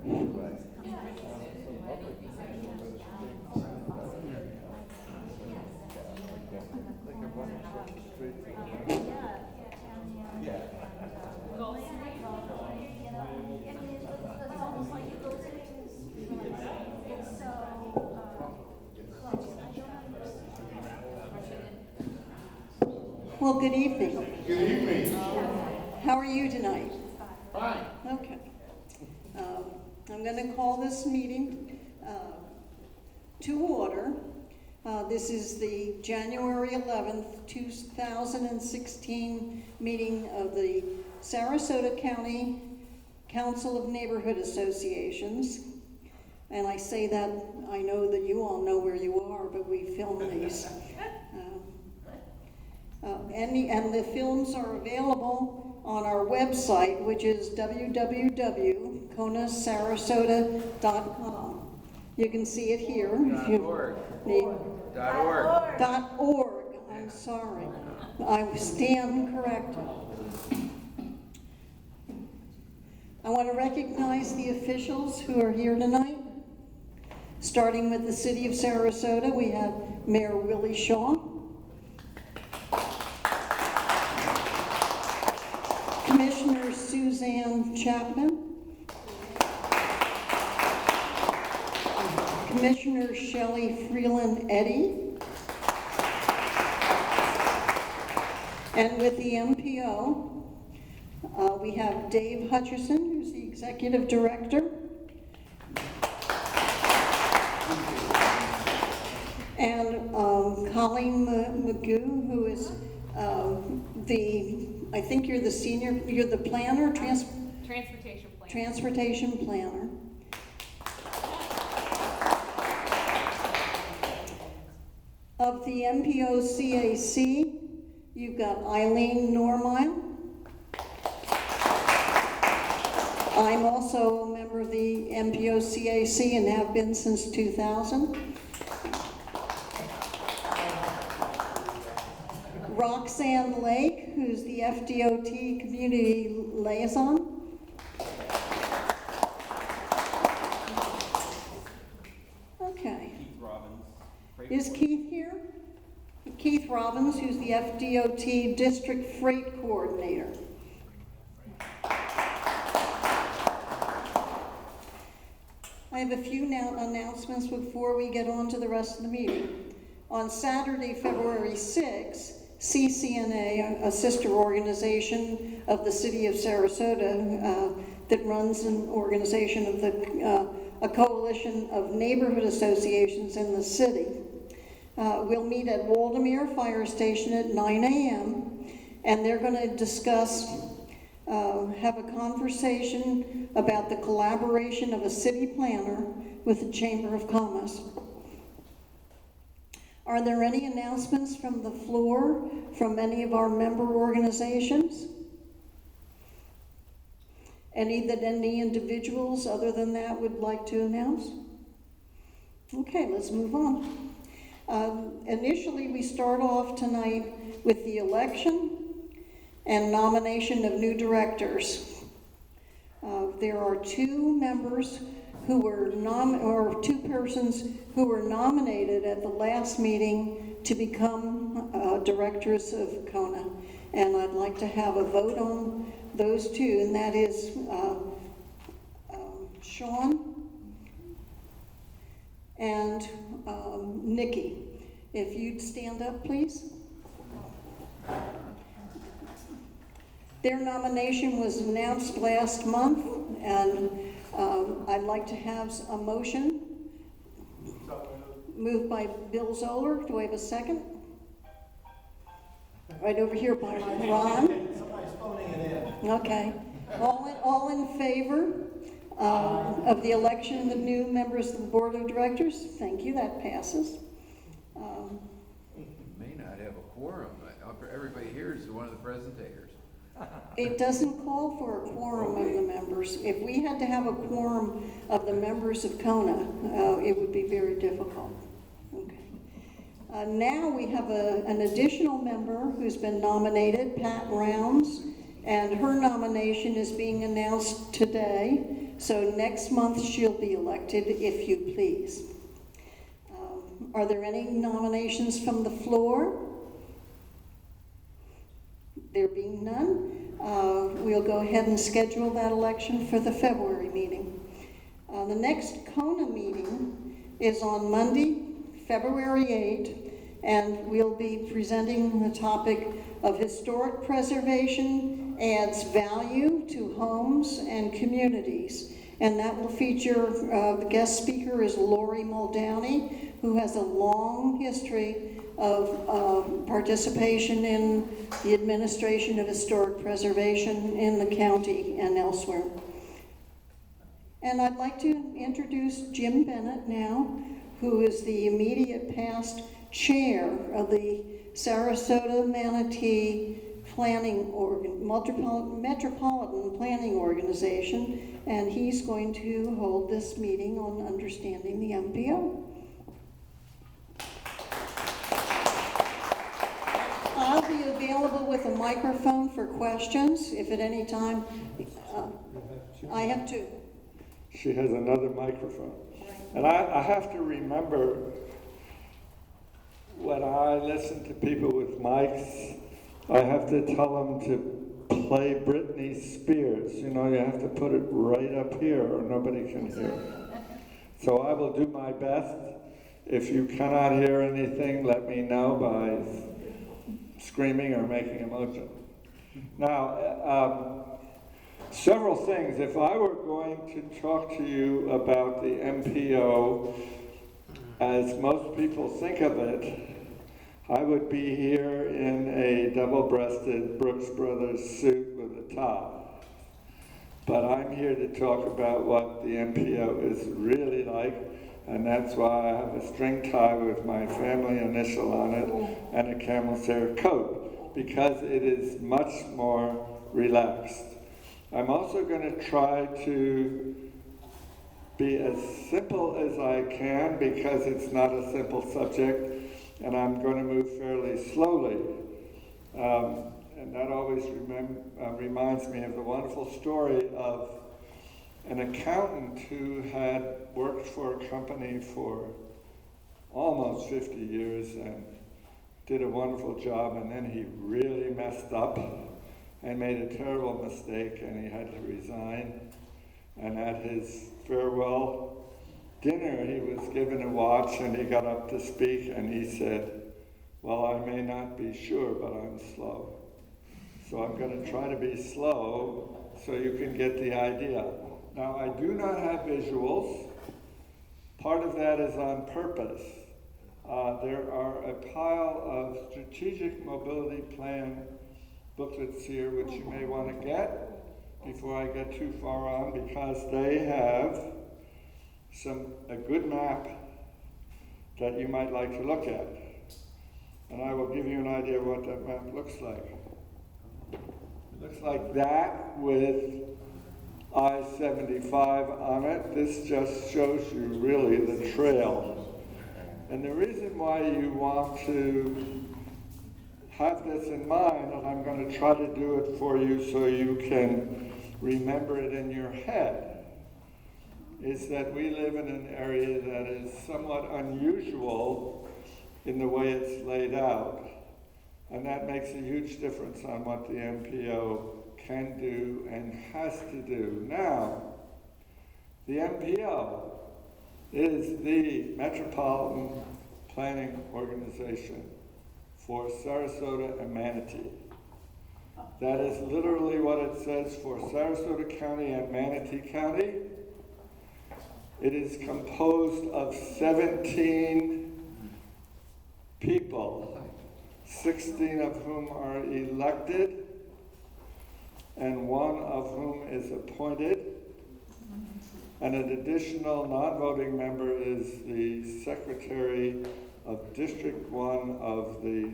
Well, good evening. Good evening. How are you tonight? Fine. Okay. I'm going to call this meeting to order. This is the January 11th, 2016 meeting of the Sarasota County Council of Neighborhood Associations. And I say that, I know that you all know where you are, but we film these. And the films are available on our website, which is www.conasarasota.com. You can see it here. .org. .org. I'm sorry. I stand corrected. I want to recognize the officials who are here tonight. Starting with the City of Sarasota, we have Mayor Willie Shaw. Commissioner Suzanne Chapman, Commissioner Shelley Freeland Eddy, and with the MPO, we have Dave Hutcherson, who's the Executive Director, and Colleen Magoo, who is I think you're the planner, transportation planner. Of the MPO CAC, you've got Eileen Normile. I'm also a member of the MPO CAC and have been since 2000. Roxanne Lake, who's the FDOT Community Liaison. Okay. Keith Robbins. Is Keith here? Keith Robbins, who's the FDOT District Freight Coordinator. I have a few announcements before we get on to the rest of the meeting. On Saturday, February 6th, CCNA, a sister organization of the City of Sarasota that runs an organization of a coalition of neighborhood associations in the city. We'll meet at Waldameer Fire Station at 9 a.m. and they're going to discuss, have a conversation about the collaboration of a city planner with the Chamber of Commerce. Are there any announcements from the floor from any of our member organizations? Any individuals other than that would like to announce? Okay, let's move on. Initially, we start off tonight with the election and nomination of new directors. There are two members who were two persons who were nominated at the last meeting to become directors of Cona. And I'd like to have a vote on those two, and that is Sean and Nikki. If you'd stand up, please. Their nomination was announced last month, and I'd like to have a motion. Moved by Bill Zoller. Do I have a second? Right over here by Ron. Somebody's phoning it in. Okay. All in favor of the election of new members of the Board of Directors? Thank you. That passes. May not have a quorum. Everybody here is one of the presentators. It doesn't call for a quorum of the members. If we had to have a quorum of the members of Cona, it would be very difficult. Okay. Now we have an additional member who's been nominated, Pat Rounds, and her nomination is being announced today. So next month, she'll be elected, if you please. Are there any nominations from the floor? There being none, we'll go ahead and schedule that election for the February meeting. The next Cona meeting is on Monday, February 8th, and we'll be presenting the topic of historic preservation adds value to homes and communities. And that will feature, the guest speaker is Lori Muldowney, who has a long history of participation in the administration of historic preservation in the county and elsewhere. And I'd like to introduce Jim Bennett now, who is the immediate past chair of the Sarasota Manatee Metropolitan Planning Organization, and he's going to hold this meeting on understanding the MPO. I'll be available with a microphone for questions if at any time. I have two. She has another microphone. And I have to remember when I listen to people with mics, I have to tell them to play Britney Spears. You know, you have to put it right up here or nobody can hear. So I will do my best. If you cannot hear anything, let me know by screaming or making a motion. Now, several things. If I were going to talk to you about the MPO, as most people think of it, I would be here in a double-breasted Brooks Brothers suit with a tie. But I'm here to talk about what the MPO is really like, and that's why I have a string tie with my family initial on it and a camel's hair coat, because it is much more relaxed. I'm also going to try to be as simple as I can, because it's not a simple subject, and I'm going to move fairly slowly. And that always reminds me of the wonderful story of an accountant who had worked for a company for almost 50 years and did a wonderful job, and then he really messed up and made a terrible mistake, and he had to resign. And at his farewell dinner, he was given a watch, and he got up to speak, and he said, "Well, I may not be sure, but I'm slow. So I'm going to try to be slow so you can get the idea." Now, I do not have visuals. Part of that is on purpose. There are a pile of strategic mobility plan booklets here, which you may want to get before I get too far on, because they have a good map that you might like to look at. And I will give you an idea of what that map looks like. It looks like that with I-75 on it. This just shows you really the trail. And the reason why you want to have this in mind, and I'm going to try to do it for you so you can remember it in your head, is that we live in an area that is somewhat unusual in the way it's laid out. And that makes a huge difference on what the MPO can do and has to do. Now, the MPO is the Metropolitan Planning Organization for Sarasota and Manatee. That is literally what it says for Sarasota County and Manatee County. It is composed of 17 people, 16 of whom are elected, and 1 of whom is appointed. And an additional non-voting member is the Secretary of District 1 of the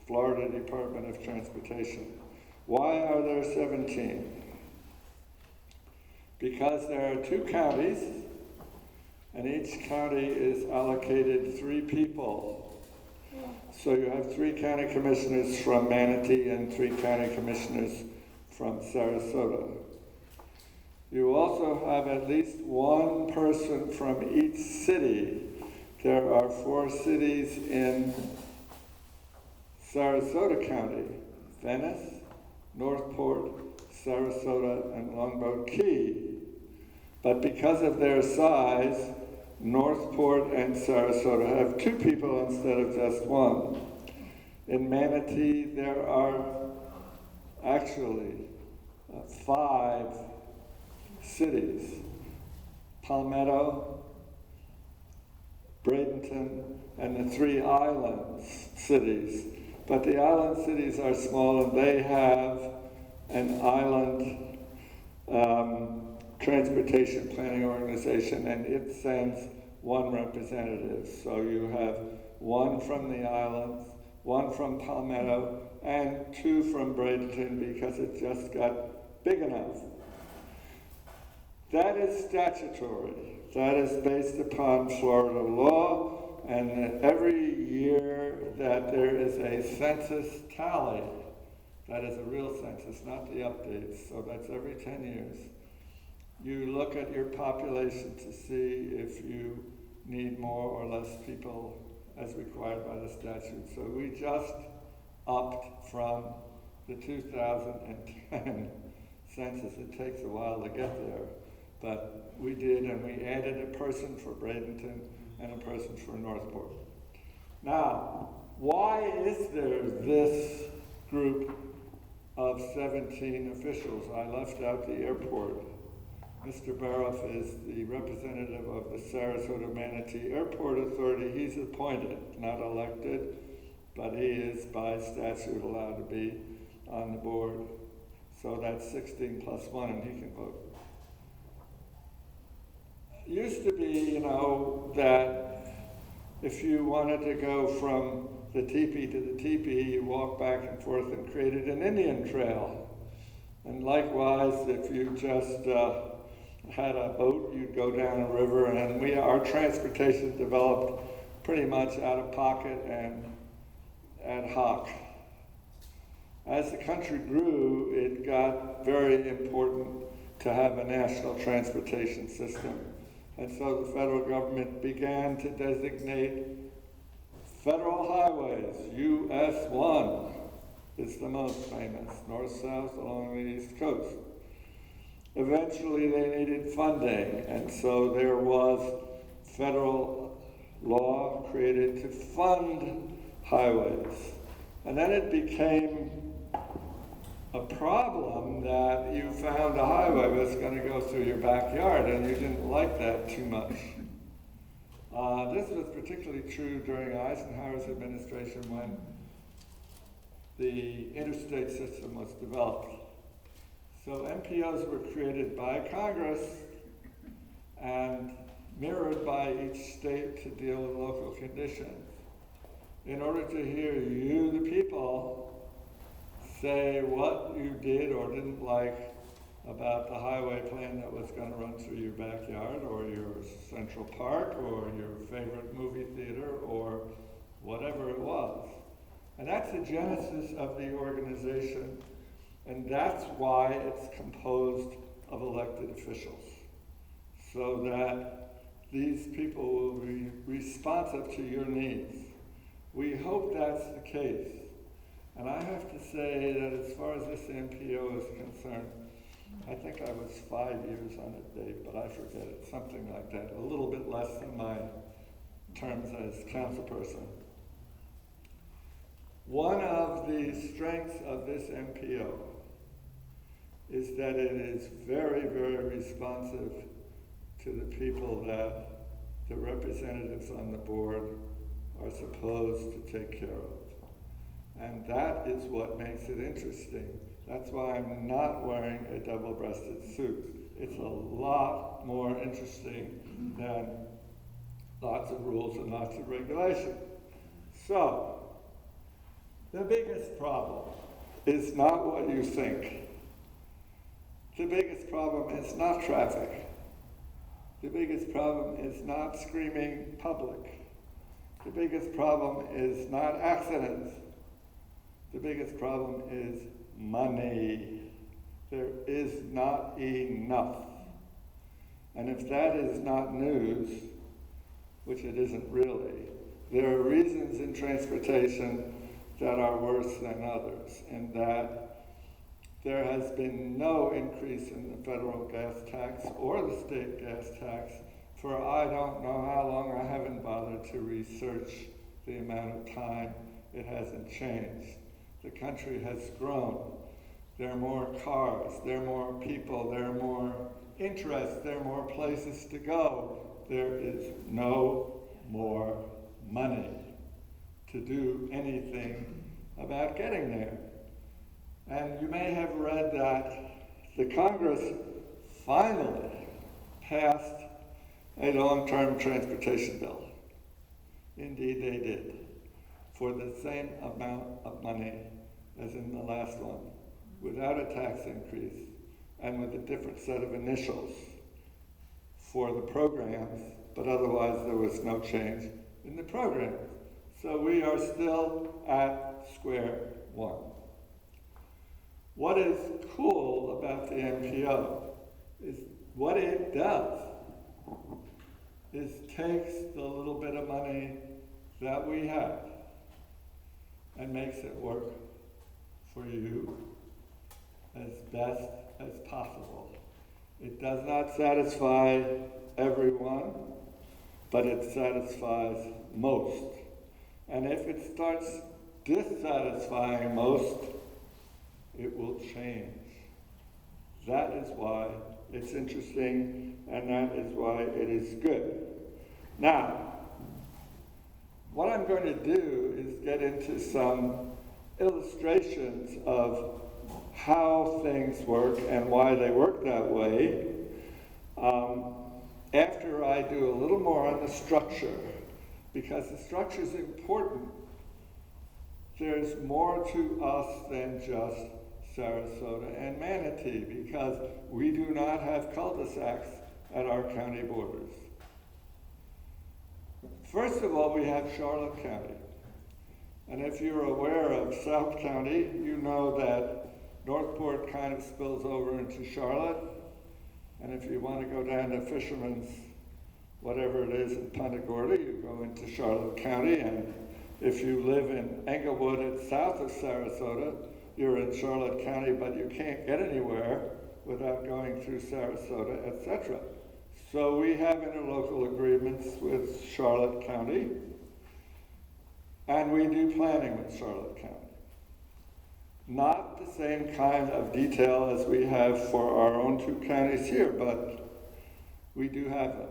Florida Department of Transportation. Why are there 17? Because there are 2 counties, and each county is allocated 3 people. So you have 3 county commissioners from Manatee and 3 county commissioners from Sarasota. You also have at least one person from each city. There are 4 cities in Sarasota County: Venice, Northport, Sarasota, and Longboat Key. But because of their size, Northport and Sarasota have 2 people instead of just 1. In Manatee, there are actually 5 cities: Palmetto, Bradenton, and the 3 island cities. But the island cities are small, and they have an island transportation planning organization, and it sends 1 representative. So you have 1 from the islands, 1 from Palmetto, and 2 from Bradenton, because it just got big enough. That is statutory. That is based upon Florida law, and every year that there is a census tally, that is a real census, not the updates, so that's every 10 years, you look at your population to see if you need more or less people as required by the statute. So we just upped from the 2010 census. It takes a while to get there, but we did, and we added a person for Bradenton and a person for Northport. Now, why is there this group of 17 officials? I left out the airport. Mr. Baroff is the representative of the Sarasota Manatee Airport Authority. He's appointed, not elected, but he is by statute allowed to be on the board. So that's 16 plus 1, and he can vote. It used to be, that if you wanted to go from the teepee to the teepee, you walk back and forth and created an Indian trail. And likewise, if you just had a boat, you'd go down a river, and our transportation developed pretty much out of pocket and ad hoc. As the country grew, it got very important to have a national transportation system. And so the federal government began to designate federal highways. US 1 is the most famous, north-south along the East Coast. Eventually they needed funding, and so there was federal law created to fund highways. And then it became a problem that you found a highway was going to go through your backyard, and you didn't like that too much. This was particularly true during Eisenhower's administration when the interstate system was developed. So MPOs were created by Congress and mirrored by each state to deal with local conditions. In order to hear you, the people, say what you did or didn't like about the highway plan that was going to run through your backyard or your Central Park or your favorite movie theater or whatever it was. And that's the genesis of the organization, and that's why it's composed of elected officials, so that these people will be responsive to your needs. We hope that's the case. And I have to say that as far as this MPO is concerned, I think I was 5 years on it, Dave, but I forget it, something like that, a little bit less than my terms as councilperson. One of the strengths of this MPO is that it is very, very responsive to the people that the representatives on the board are supposed to take care of. And that is what makes it interesting. That's why I'm not wearing a double-breasted suit. It's a lot more interesting than lots of rules and lots of regulation. So, the biggest problem is not what you think. The biggest problem is not traffic. The biggest problem is not screaming public. The biggest problem is not accidents. The biggest problem is money. There is not enough. And if that is not news, which it isn't really, there are reasons in transportation that are worse than others, in that there has been no increase in the federal gas tax or the state gas tax for I don't know how long. I haven't bothered to research the amount of time. It hasn't changed. The country has grown. There are more cars, there are more people, there are more interests, there are more places to go. There is no more money to do anything about getting there. And you may have read that the Congress finally passed a long-term transportation bill. Indeed, they did, for the same amount of money as in the last one, without a tax increase and with a different set of initials for the programs, but otherwise there was no change in the programs. So we are still at square one. What is cool about the MPO is what it does is takes the little bit of money that we have and makes it work for you as best as possible. It does not satisfy everyone, but it satisfies most. And if it starts dissatisfying most, it will change. That is why it's interesting, and that is why it is good. Now, what I'm going to do is get into some illustrations of how things work and why they work that way after I do a little more on the structure, because the structure is important. There's more to us than just Sarasota and Manatee, because we do not have cul-de-sacs at our county borders. First of all, we have Charlotte County. And if you're aware of South County, you know that Northport kind of spills over into Charlotte. And if you want to go down to Fisherman's, whatever it is in Punta Gorda, you go into Charlotte County. And if you live in Englewood, it's south of Sarasota, you're in Charlotte County, but you can't get anywhere without going through Sarasota, etc. So we have interlocal agreements with Charlotte County, and we do planning with Charlotte County. Not the same kind of detail as we have for our own two counties here, but we do have them.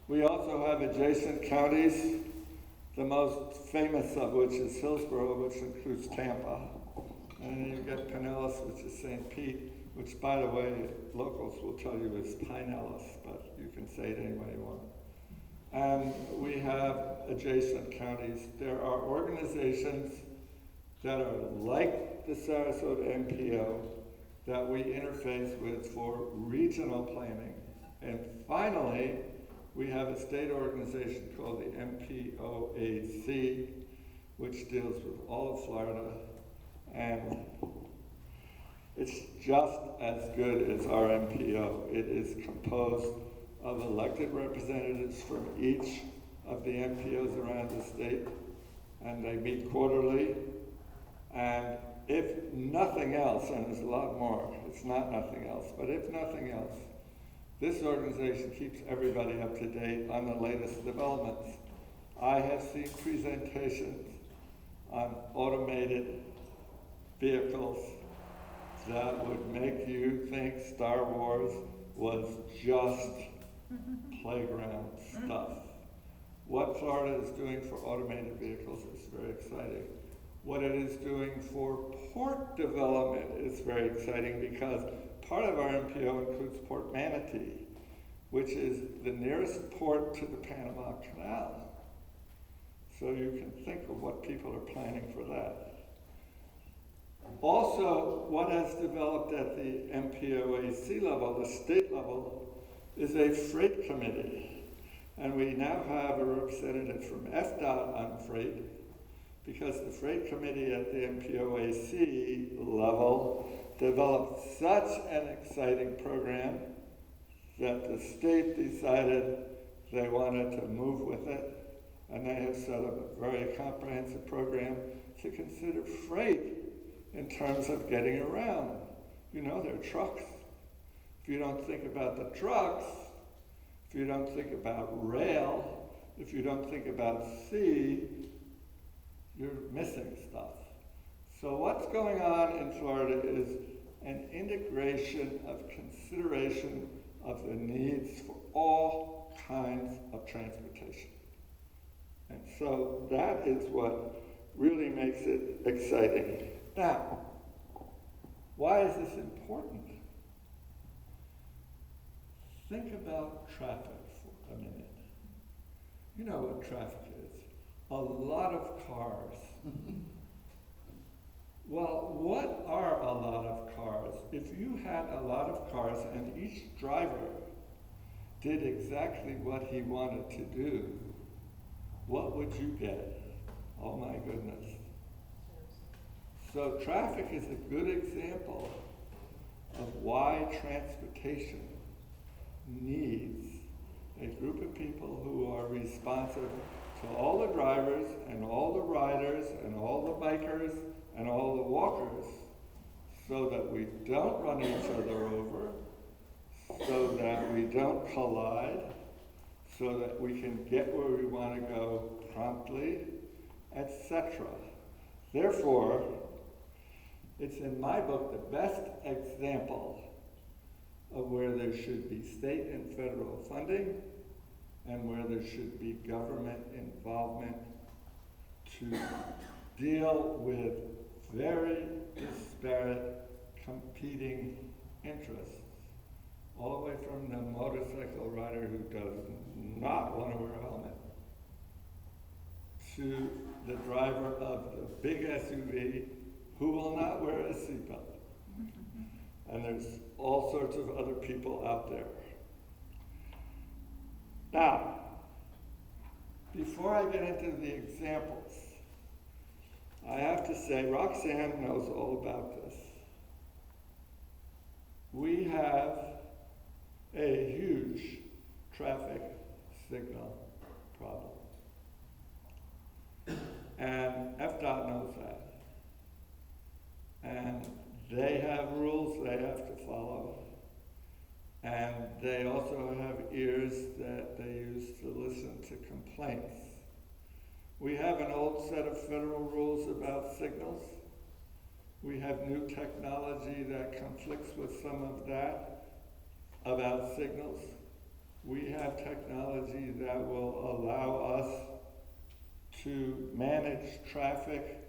We also have adjacent counties, the most famous of which is Hillsborough, which includes Tampa. And then you've got Pinellas, which is St. Pete, which, by the way, locals will tell you is Pinellas, but you can say it any way you want. And we have adjacent counties. There are organizations that are like the Sarasota MPO that we interface with for regional planning. And finally, we have a state organization called the MPOAC, which deals with all of Florida, and it's just as good as our MPO. It is composed of elected representatives from each of the MPOs around the state, and they meet quarterly. And if nothing else, and there's a lot more, it's not nothing else, but if nothing else, this organization keeps everybody up to date on the latest developments. I have seen presentations on automated vehicles that would make you think Star Wars was just playground stuff. What Florida is doing for automated vehicles is very exciting. What it is doing for port development is very exciting, because part of our MPO includes Port Manatee, which is the nearest port to the Panama Canal. So you can think of what people are planning for that. Also, what has developed at the MPOAC level, the state level, is a freight committee. And we now have a representative from FDOT on freight, because the freight committee at the MPOAC level developed such an exciting program that the state decided they wanted to move with it, and they have set up a very comprehensive program to consider freight in terms of getting around. You know, there are trucks. If you don't think about the trucks, if you don't think about rail, if you don't think about sea, you're missing stuff. So what's going on in Florida is an integration of consideration of the needs for all kinds of transportation. And so that is what really makes it exciting. Now, why is this important? Think about traffic for a minute. You know what traffic is. A lot of cars. Well, what are a lot of cars? If you had a lot of cars and each driver did exactly what he wanted to do, what would you get? Oh my goodness. So traffic is a good example of why transportation needs a group of people who are responsive to all the drivers and all the riders and all the bikers and all the walkers, so that we don't run each other over, so that we don't collide, so that we can get where we want to go promptly, etc. Therefore, it's in my book the best example of where there should be state and federal funding and where there should be government involvement to deal with very disparate competing interests, all the way from the motorcycle rider who does not want to wear a helmet to the driver of the big SUV who will not wear a seatbelt. And there's all sorts of other people out there. Now, before I get into the examples, I have to say Roxanne knows all about this. We have a huge traffic signal problem. And FDOT knows that. And they have rules they have to follow. And they also have ears that they use to listen to complaints. We have an old set of federal rules about signals. We have new technology that conflicts with some of that about signals. We have technology that will allow us to manage traffic